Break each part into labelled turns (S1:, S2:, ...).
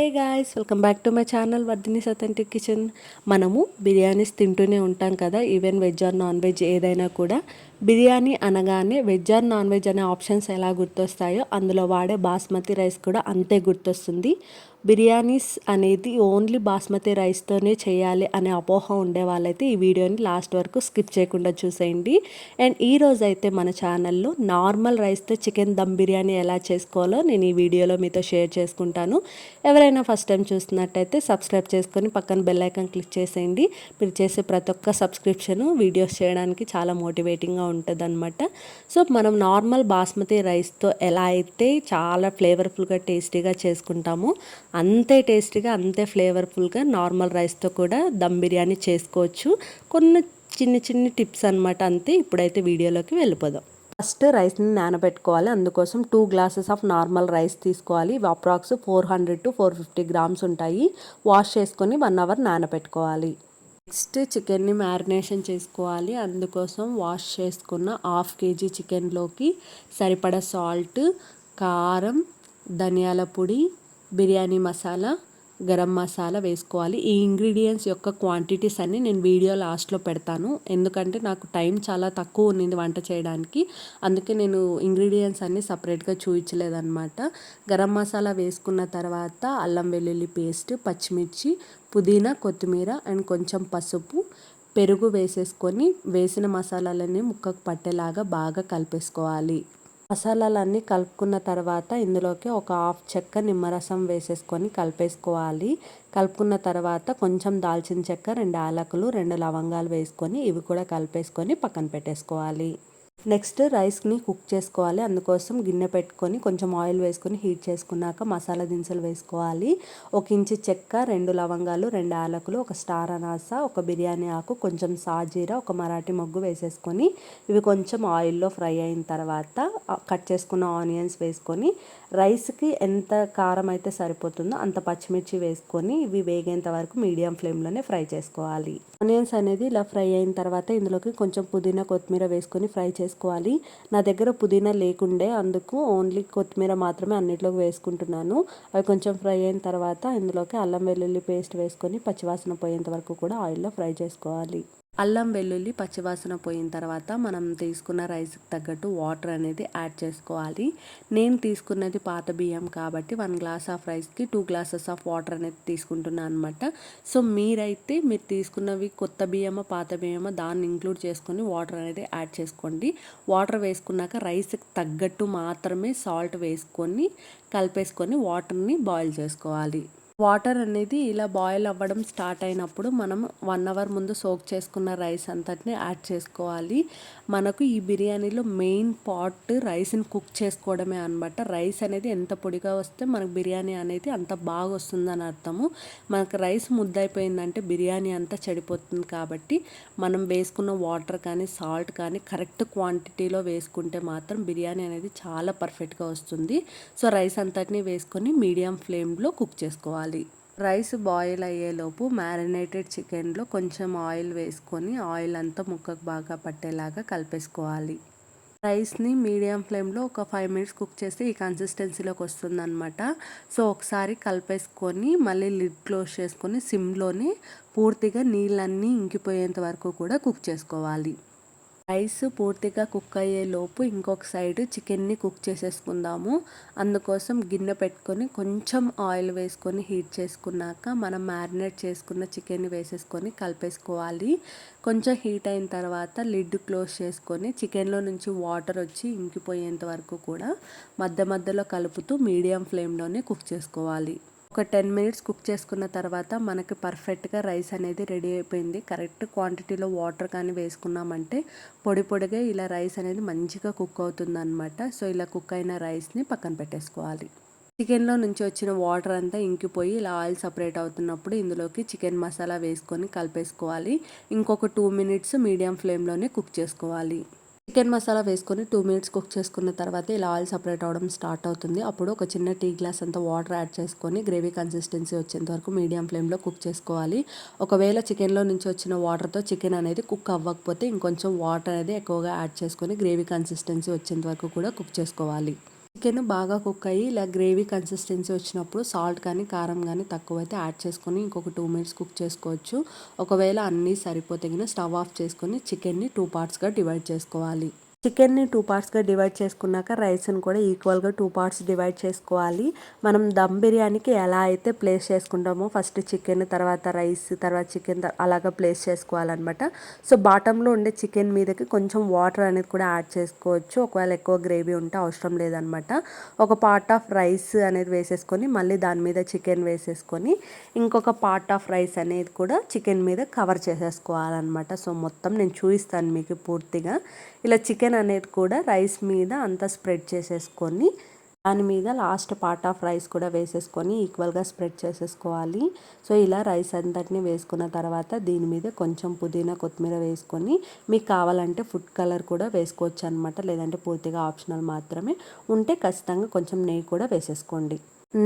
S1: Hey guys, welcome back to my channel Vardhini's authentic kitchen. మనము బిర్యానీస్ తింటూనే ఉంటాం కదా, even veg or non veg ఏదైనా కూడా. బిర్యానీ అనగానే వెజ్ ఆర్ నాన్ వెజ్ అనే ఆప్షన్స్ ఎలా గుర్తొస్తాయో అందులో వాడే బాస్మతి రైస్ కూడా అంతే గుర్తొస్తుంది. బిర్యానీస్ అనేది ఓన్లీ బాస్మతి రైస్తోనే చేయాలి అనే అపోహ ఉండే వాళ్ళైతే ఈ వీడియోని లాస్ట్ వరకు స్కిప్ చేయకుండా చూసేయండి. అండ్ ఈరోజు అయితే మన ఛానల్లో నార్మల్ రైస్తో చికెన్ దమ్ బిర్యానీ ఎలా చేసుకోవాలో నేను ఈ వీడియోలో మీతో షేర్ చేసుకుంటాను. ఎవరైనా ఫస్ట్ టైం చూస్తున్నట్టయితే సబ్స్క్రైబ్ చేసుకొని పక్కన బెల్ ఐకాన్ క్లిక్ చేసేయండి. మీరు చేసే ప్రతి ఒక్క సబ్స్క్రిప్షన్ వీడియోస్ చేయడానికి చాలా మోటివేటింగ్గా ఉంటుంది అనమాట. సో మనం నార్మల్ బాస్మతి రైస్తో ఎలా అయితే చాలా ఫ్లేవర్ఫుల్గా టేస్టీగా చేసుకుంటామో అంతే టేస్టీగా అంతే ఫ్లేవర్ఫుల్గా నార్మల్ రైస్తో కూడా దమ్ బిర్యానీ చేసుకోవచ్చు. కొన్ని చిన్ని టిప్స్ అనమాట, అంతే. ఇప్పుడైతే వీడియోలోకి వెళ్ళిపోదాం. ఫస్ట్ రైస్ని నానబెట్టుకోవాలి. అందుకోసం 2 గ్లాసెస్ ఆఫ్ నార్మల్ రైస్ తీసుకోవాలి. ఇవి అప్రాక్స్ 400 to 450 గ్రామ్స్ ఉంటాయి. వాష్ చేసుకొని 1 అవర్ నానబెట్టుకోవాలి. నెక్స్ట్ చికెన్ని మ్యారినేషన్ చేసుకోవాలి. అందుకోసం వాష్ చేసుకున్న 1/2 kg చికెన్లోకి సరిపడా సాల్ట్, కారం, ధనియాల పొడి, బిర్యానీ మసాలా, గరం మసాలా వేసుకోవాలి. ఈ ఇంగ్రీడియంట్స్ యొక్క క్వాంటిటీస్ అన్నీ నేను వీడియో లాస్ట్లో పెడతాను. ఎందుకంటే నాకు టైం చాలా తక్కువ ఉన్నింది వంట చేయడానికి, అందుకే నేను ఇంగ్రీడియంట్స్ అన్నీ సపరేట్గా చూపించలేదన్నమాట. గరం మసాలా వేసుకున్న తర్వాత అల్లం వెల్లుల్లి పేస్ట్, పచ్చిమిర్చి, పుదీనా, కొత్తిమీర అండ్ కొంచెం పసుపు, పెరుగు వేసేసుకొని వేసిన మసాలాలన్నీ ముక్కకు పట్టేలాగా బాగా కలిపేసుకోవాలి. మసాలాలన్నీ కలుపుకున్న తర్వాత ఇందులోకి ఒక 1/2 చెక్క నిమ్మరసం వేసేసుకొని కలిపేసుకోవాలి. కలుపుకున్న తర్వాత కొంచెం దాల్చిన చెక్క, 2 యాలకులు, 2 లవంగాలు వేసుకొని ఇవి కూడా కలిపేసుకొని పక్కన పెట్టేసుకోవాలి. నెక్స్ట్ రైస్ని కుక్ చేసుకోవాలి. అందుకోసం గిన్నె పెట్టుకొని కొంచెం ఆయిల్ వేసుకొని హీట్ చేసుకున్నాక మసాలా దినుసులు వేసుకోవాలి. 1 ఇంచు చెక్క, 2 లవంగాలు, 2 యాలకులు, 1 స్టార్ అనాస, 1 బిర్యానీ ఆకు, కొంచెం సాజీరా, 1 మరాఠీ మొగ్గు వేసేసుకొని ఇవి కొంచెం ఆయిల్లో ఫ్రై అయిన తర్వాత కట్ చేసుకున్న ఆనియన్స్ వేసుకొని రైస్కి ఎంత కారం అయితే సరిపోతుందో అంత పచ్చిమిర్చి వేసుకొని ఇవి వేగేంత వరకు మీడియం ఫ్లేమ్లోనే ఫ్రై చేసుకోవాలి. ఆనియన్స్ అనేది ఇలా ఫ్రై అయిన తర్వాత ఇందులోకి కొంచెం పుదీనా, కొత్తిమీర వేసుకొని ఫ్రై చేసుకోవాలి. నా దగ్గర పుదీనా లేకుండే, అందుకు ఓన్లీ కొత్తిమీర మాత్రమే అన్నిట్లోకి వేసుకుంటున్నాను. అవి కొంచెం ఫ్రై అయిన తర్వాత ఇందులోకి అల్లం వెల్లుల్లి పేస్ట్ వేసుకొని పచ్చివాసన పోయేంత వరకు కూడా ఆయిల్లో ఫ్రై చేసుకోవాలి. అల్లం వెల్లుల్లి పచ్చివాసన పోయిన తర్వాత మనం తీసుకున్న రైస్కి తగ్గట్టు వాటర్ అనేది యాడ్ చేసుకోవాలి. నేను తీసుకున్నది పాత బియ్యం కాబట్టి 1 గ్లాస్ ఆఫ్ రైస్కి 2 గ్లాసెస్ ఆఫ్ వాటర్ అనేది తీసుకుంటున్నాను అనమాట. సో మీరైతే మీరు తీసుకున్నవి కొత్త బియ్యమో పాత బియ్యమో దాన్ని ఇంక్లూడ్ చేసుకొని వాటర్ అనేది యాడ్ చేసుకోండి. వాటర్ వేసుకున్నాక రైస్కి తగ్గట్టు మాత్రమే సాల్ట్ వేసుకొని కలిపేసుకొని వాటర్ని బాయిల్ చేసుకోవాలి. వాటర్ అనేది ఇలా బాయిల్ అవ్వడం స్టార్ట్ అయినప్పుడు మనం 1 అవర్ ముందు సోక్ చేసుకున్న రైస్ అంతటిని యాడ్ చేసుకోవాలి. మనకు ఈ బిర్యానీలో మెయిన్ పార్ట్ రైస్ని కుక్ చేసుకోవడమే అనమాట. రైస్ అనేది ఎంత పొడిగా వస్తే మనకు బిర్యానీ అనేది అంత బాగా వస్తుందని అర్థము. మనకు రైస్ ముద్దయిపోయిందంటే బిర్యానీ అంతా చెడిపోతుంది. కాబట్టి మనం వేసుకున్న వాటర్ కానీ సాల్ట్ కానీ కరెక్ట్ క్వాంటిటీలో వేసుకుంటే మాత్రం బిర్యానీ అనేది చాలా పర్ఫెక్ట్గా వస్తుంది. సో రైస్ అంతటిని వేసుకొని మీడియం ఫ్లేమ్లో కుక్ చేసుకోవాలి. రైస్ బాయిల్ అయ్యేలోపు మ్యారినేటెడ్ చికెన్లో కొంచెం ఆయిల్ వేసుకొని ఆయిల్ అంతా ముక్కకు బాగా పట్టేలాగా కలిపేసుకోవాలి. రైస్ని మీడియం ఫ్లేమ్లో ఒక 5 minutes కుక్ చేస్తే ఈ కన్సిస్టెన్సీలోకి వస్తుందన్నమాట. సో ఒకసారి కలిపేసుకొని మళ్ళీ లిడ్ క్లోజ్ చేసుకొని సిమ్లోనే పూర్తిగా నీళ్ళన్నీ ఇంకిపోయేంత వరకు కూడా కుక్ చేసుకోవాలి. రైస్ పూర్తిగా కుక్ అయ్యేలోపు ఇంకొక సైడ్ చికెన్ని కుక్ చేసేసుకుందాము. అందుకోసం గిన్నె పెట్టుకొని కొంచెం ఆయిల్ వేసుకొని హీట్ చేసుకున్నాక మనం మ్యారినేట్ చేసుకున్న చికెన్ని వేసేసుకొని కలిపేసుకోవాలి. కొంచెం హీట్ అయిన తర్వాత లిడ్ క్లోజ్ చేసుకొని చికెన్లో నుంచి వాటర్ వచ్చి ఇంకిపోయేంత వరకు కూడా మధ్యలో కలుపుతూ మీడియం ఫ్లేమ్లోనే కుక్ చేసుకోవాలి. ఒక 10 minutes కుక్ చేసుకున్న తర్వాత మనకి పర్ఫెక్ట్గా రైస్ అనేది రెడీ అయిపోయింది. కరెక్ట్ క్వాంటిటీలో వాటర్ కానీ వేసుకున్నామంటే పొడిగా ఇలా రైస్ అనేది మంచిగా కుక్ అవుతుందన్నమాట. సో ఇలా కుక్ అయిన రైస్ని పక్కన పెట్టేసుకోవాలి. చికెన్లో నుంచి వచ్చిన వాటర్ అంతా ఇంకిపోయి ఇలా ఆయిల్ సపరేట్ అవుతున్నప్పుడు ఇందులోకి చికెన్ మసాలా వేసుకొని కలిపేసుకోవాలి. ఇంకొక 2 minutes మీడియం ఫ్లేమ్లోనే కుక్ చేసుకోవాలి. చికెన్ మసాలా వేసుకొని 2 minutes కుక్ చేసుకున్న తర్వాత ఇలా ఆయిల్ సపరేట్ అవ్వడం స్టార్ట్ అవుతుంది. అప్పుడు ఒక చిన్న టీ గ్లాస్ అంతా వాటర్ యాడ్ చేసుకొని గ్రేవీ కన్సిస్టెన్సీ వచ్చేంత వరకు మీడియం ఫ్లేమ్లో కుక్ చేసుకోవాలి. ఒకవేళ చికెన్లో నుంచి వచ్చిన వాటర్తో చికెన్ అనేది కుక్ అవ్వకపోతే ఇంకొంచెం వాటర్ అనేది ఎక్కువగా యాడ్ చేసుకొని గ్రేవీ కన్సిస్టెన్సీ వచ్చేంత వరకు కూడా కుక్ చేసుకోవాలి. చికెన్ బాగా కుక్ అయ్యి ఇలా గ్రేవీ కన్సిస్టెన్సీ వచ్చినప్పుడు సాల్ట్ కానీ కారం కానీ తక్కువైతే యాడ్ చేసుకొని ఇంకొక 2 మినిట్స్ కుక్ చేసుకోవచ్చు. ఒకవేళ అన్నీ సరిపోతే గిన స్టవ్ ఆఫ్ చేసుకొని చికెన్ని 2 పార్ట్స్గా డివైడ్ చేసుకోవాలి. చికెన్ని 2 పార్ట్స్గా డివైడ్ చేసుకున్నాక రైస్ని కూడా ఈక్వల్గా 2 పార్ట్స్ డివైడ్ చేసుకోవాలి. మనం దమ్ బిర్యానీకి ఎలా అయితే ప్లేస్ చేసుకుంటామో ఫస్ట్ చికెన్, తర్వాత రైస్, తర్వాత చికెన్ అలాగా ప్లేస్ చేసుకోవాలన్నమాట. సో బాటంలో ఉండే చికెన్ మీదకి కొంచెం వాటర్ అనేది కూడా యాడ్ చేసుకోవచ్చు. ఒకవేళ ఎక్కువ గ్రేవీ ఉంటే అవసరం లేదనమాట. ఒక పార్ట్ ఆఫ్ రైస్ అనేది వేసేసుకొని మళ్ళీ దాని మీద చికెన్ వేసేసుకొని ఇంకొక పార్ట్ ఆఫ్ రైస్ అనేది కూడా చికెన్ మీద కవర్ చేసేసుకోవాలన్నమాట. సో మొత్తం నేను చూపిస్తాను మీకు పూర్తిగా. ఇలా చికెన్ అనేది కూడా రైస్ మీద అంతా స్ప్రెడ్ చేసేసుకొని దాని మీద లాస్ట్ పార్ట్ ఆఫ్ రైస్ కూడా వేసేసుకొని ఈక్వల్గా స్ప్రెడ్ చేసేసుకోవాలి. సో ఇలా రైస్ అంతటిని వేసుకున్న తర్వాత దీని మీద కొంచెం పుదీనా కొత్తిమీర వేసుకొని మీకు కావాలంటే ఫుడ్ కలర్ కూడా వేసుకోవచ్చు అనమాట. లేదంటే పూర్తిగా ఆప్షనల్ మాత్రమే. ఉంటే ఖచ్చితంగా కొంచెం నెయ్యి కూడా వేసేసుకోండి.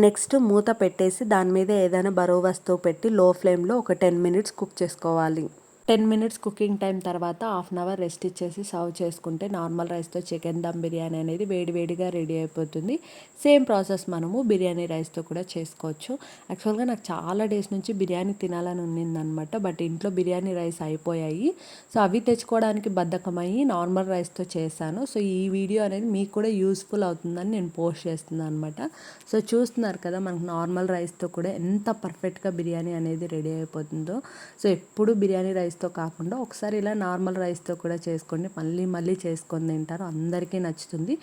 S1: నెక్స్ట్ మూత పెట్టేసి దాని మీద ఏదైనా బరువు వస్తువు పెట్టి లో ఫ్లేమ్లో ఒక 10 మినిట్స్ కుక్ చేసుకోవాలి. 10 మినిట్స్ కుకింగ్ టైం తర్వాత హాఫ్ అన్ అవర్ రెస్ట్ ఇచ్చేసి సర్వ్ చేసుకుంటే నార్మల్ రైస్తో చికెన్ దమ్ బిర్యానీ అనేది వేడివేడిగా రెడీ అయిపోతుంది. సేమ్ ప్రాసెస్ మనము బిర్యానీ రైస్తో కూడా చేసుకోవచ్చు. యాక్చువల్గా నాకు చాలా డేస్ నుంచి బిర్యానీ తినాలని ఉన్నిందనమాట. బట్ ఇంట్లో బిర్యానీ రైస్ అయిపోయాయి. సో అవి తెచ్చుకోవడానికి బద్ధకమయ్యి నార్మల్ రైస్తో చేశాను. సో ఈ వీడియో అనేది మీకు కూడా యూస్ఫుల్ అవుతుందని నేను పోస్ట్ చేస్తున్నాను అనమాట. సో చూస్తున్నారు కదా మనకు నార్మల్ రైస్తో కూడా ఎంత పర్ఫెక్ట్గా బిర్యానీ అనేది రెడీ అయిపోతుందో. సో ఎప్పుడు బిర్యానీ రైస్తో కాకుండా ఒకసారి ఇలా నార్మల్ రైస్తో కూడా చేసుకోండి. మళ్ళీ మళ్ళీ చేసుకొని తింటారు, అందరికీ నచ్చుతుంది.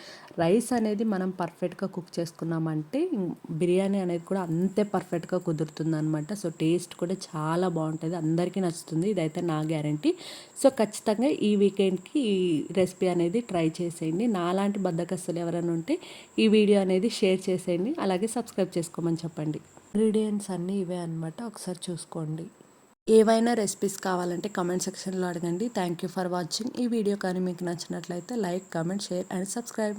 S1: రైస్ అనేది మనం పర్ఫెక్ట్గా కుక్ చేసుకున్నామంటే బిర్యానీ అనేది కూడా అంతే పర్ఫెక్ట్గా కుదురుతుంది అనమాట. సో టేస్ట్ కూడా చాలా బాగుంటుంది, అందరికీ నచ్చుతుంది, ఇదైతే నా గ్యారంటీ. సో ఖచ్చితంగా ఈ వీకెండ్కి ఈ రెసిపీ అనేది ట్రై చేసేయండి. నాలాంటి బద్ధకస్తులు ఎవరైనా ఉంటే ఈ వీడియో అనేది షేర్ చేసేయండి, అలాగే సబ్స్క్రైబ్ చేసుకోమని చెప్పండి. ఇంగ్రీడియంట్స్ అన్నీ ఇవే అనమాట, ఒకసారి చూసుకోండి. ఏవైనా రెసిపీస్ కావాలంటే కామెంట్ సెక్షన్లో అడగండి. Thank you for watching. ఈ వీడియో కానీ మీకు నచ్చినట్లయితే like, comment, share and subscribe.